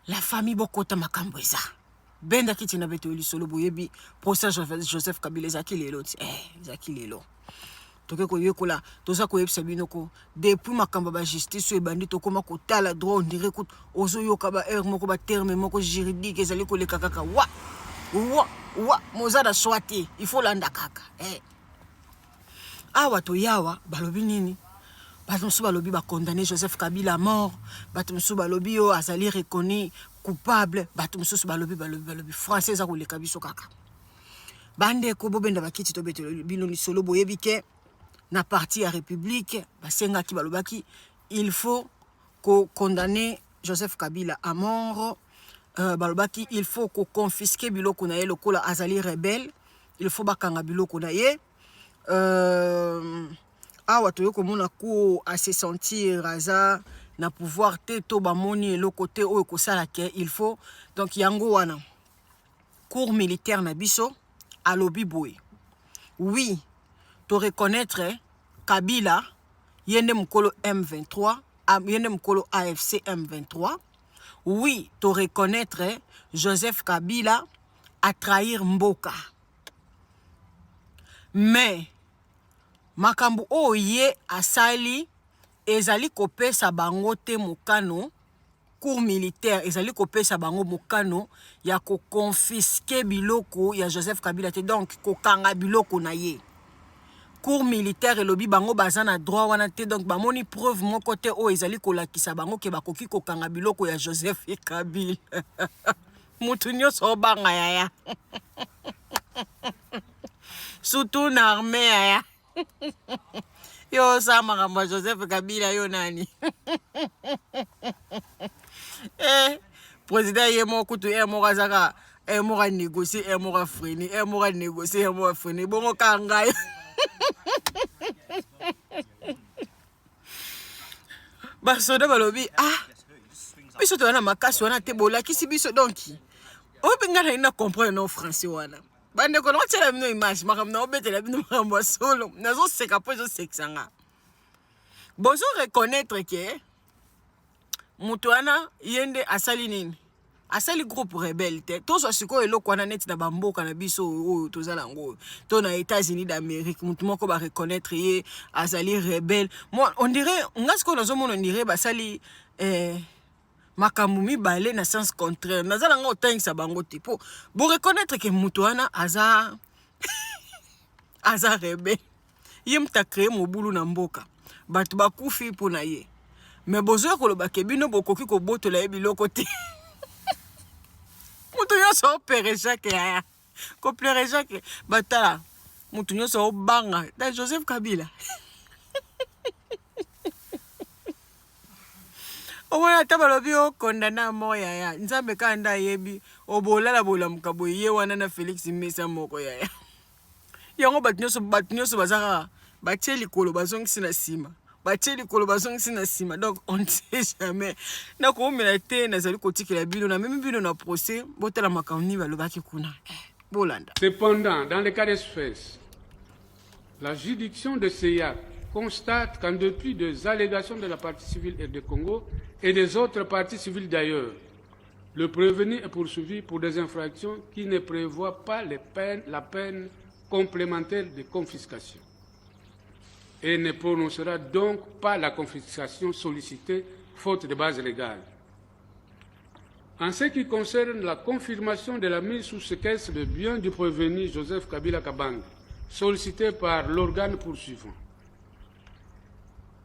la famille bokota makambo eza benda kiti na beto lisolo boyebi procès Joseph Kabila ezaki lelo ezaki lelo toke koyekola toza koyebisa bino ko depuis makambo ba justice ebandi tokoma kotala droit on dirait ko ozoyoka ba heure moko ba terme moko juridique ezali koleka kaka wa mozada swati il faut landa kaka awa to yawa balobi nini bato mosusu balobi ba condamné Joseph Kabila à mort bato mosusu balobi o azali reconnu coupable bato mosusu balobi français eza koleka biso kaka bandeko bobenda bakiti to beto bino lisolo boyebi ke na parti ya république basengaki balobaki il faut condamner Joseph Kabila à mort balobaki il faut confisquer biloko na ye lokola azali rebelle il faut bakanga biloko na ye awa toyo komona ko à se sentir aza na pouvoir te to bamoni eloko te oyo kosala ke il faut donc yango wana cour militaire na biso alobi boye oui to reconnaître Kabila yende mukolo M23 yende mukolo AFC M23 oui to reconnaître Joseph Kabila a trahir mboka mais makambo oye asali ezali kopesa bango te mokano cour militaire ezali kopesa bango mokano ya ko confisquer biloko ya Joseph Kabila te donc kokanga biloko na ye cour militaire elobi bango baza na droit wana te donc bamoni preuve moko te o ezali kolakisa bango ke bakoki kokanga biloko ya Joseph Kabila mutu nyonso obanga yaya surtout na armée yaya yo sa makambo Joseph Kabila yo nani président ye moko tu moko azaka moko négocier moko freiner moko négocier moko freiner bongo kanga basoda balobi biso to wana makasi wana te bolakisi biso donc oyo mpe ngai na comprendre no français wana bandeko nakotiela bino image makambo na obetela bino makambo ya solo nazoseka mpo ezosekisa nga bozo reconnaître ke moto wana ye nde asali nini asali groupe rebelle te tozwa sikoyo eloko wana neti na bamboka na biso oyo tozala yango to na États-Unis d'Amérique motu moko bareconnaître ye azali rebelle on dirait nga sikoyo nazomona on dirait basali makambo mibale na sens contraire nazala nga otangisa bango te po bo reconnaître ke moto wana aza rebelle ye muta créer mobulu na mboka bato bakufi mpo na ye mais bozoya koloba ke bino bokoki kobotola ye biloko te mutu nyonso opere Jacques yaya koplere Jacques batala mutu nyonso obanga da Joseph Kabila owana ata balobi okondana mo yaya nzambe kanda yebi obolala bolamuka boye ye wana na Félix Mesa moko yaya yango bato nyonso bazaka batie likolo bazongisi na nsima batie likolo bazongisi na nsima donc on ne sait jamais nakoomela te nazali kotikela bino na memi bino na procès botala makambo nini balobaki kuna bolanda. Cependant, dans le cas d'espèce, la juridiction de CEIAC constate qu'en dépit des allégations de la partie civile et de Congo et des autres parties civiles d'ailleurs, le prévenu est poursuivi pour des infractions qui ne prévoient pas la peine complémentaire de confiscation et ne prononcera donc pas la confiscation sollicitée faute de base légale. En ce qui concerne la confirmation de la mise sous séquestre de biens du prévenu Joseph Kabila Kabang, sollicité par l'organe poursuivant,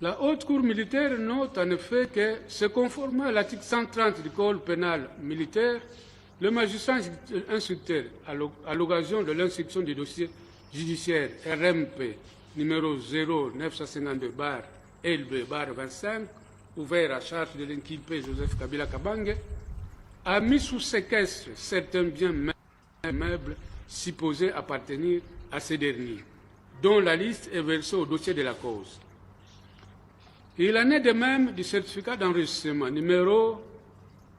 la Haute Cour militaire note en effet que, se conformant à l'article 130 du Code pénal militaire, le magistrat instructeur, à l'occasion de l'instruction du dossier judiciaire RMP numéro 0952-LB-25, ouvert à charge de l'inculpé Joseph Kabila Kabang, a mis sous séquestre certains biens meubles supposés appartenir à ces derniers, dont la liste est versée au dossier de la cause. Il en est de même du certificat d'enregistrement numéro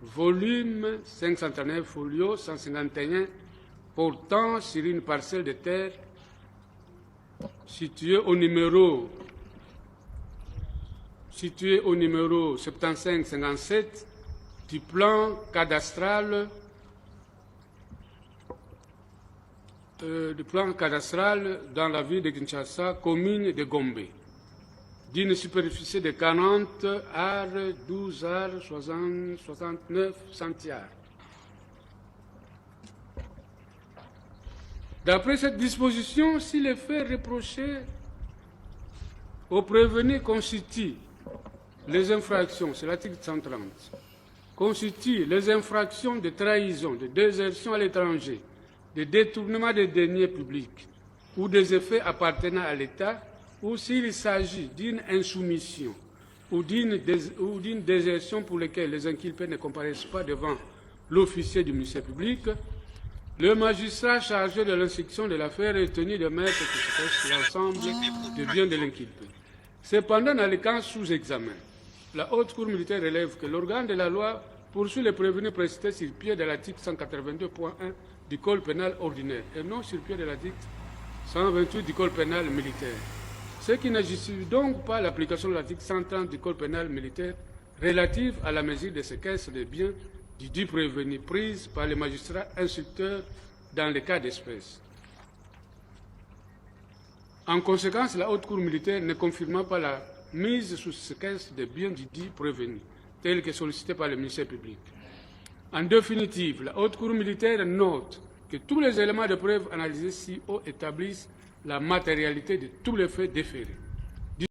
volume 539 folio 151 portant sur une parcelle de terre située au numéro 7557 du plan cadastral dans la ville de Kinshasa, commune de Gombe, d'une superficie de 40 ar, 12 ar, 69 centiares. D'après cette disposition, si les faits reprochés aux prévenus constituent les infractions, c'est l'article 130, constituent les infractions de trahison, de désertion à l'étranger, de détournement des deniers publics ou des effets appartenant à l'État, ou s'il s'agit d'une insoumission ou d'une désertion pour lesquelles les inculpés ne comparaissent pas devant l'officier du ministère public, le magistrat chargé de l'instruction de l'affaire est tenu de mettre sur l'ensemble des biens de l'inculpé. Cependant, dans les cas sous examen, la Haute Cour militaire relève que l'organe de la loi poursuit les prévenus précités sur pied de l'article 182.1 du Code pénal ordinaire et non sur pied de l'article 128 du Code pénal militaire. Ce qui ne justifie donc pas l'application de l'article 130 du Code pénal militaire relative à la mesure de séquestre des biens du dit prévenu prise par les magistrats instructeurs dans les cas d'espèce. En conséquence, la Haute Cour militaire ne confirma pas la mise sous séquestre des biens du dit prévenu, tel que sollicité par le ministère public. En définitive, la Haute Cour militaire note que tous les éléments de preuve analysés ci-haut établissent la matérialité de tous les faits déférés.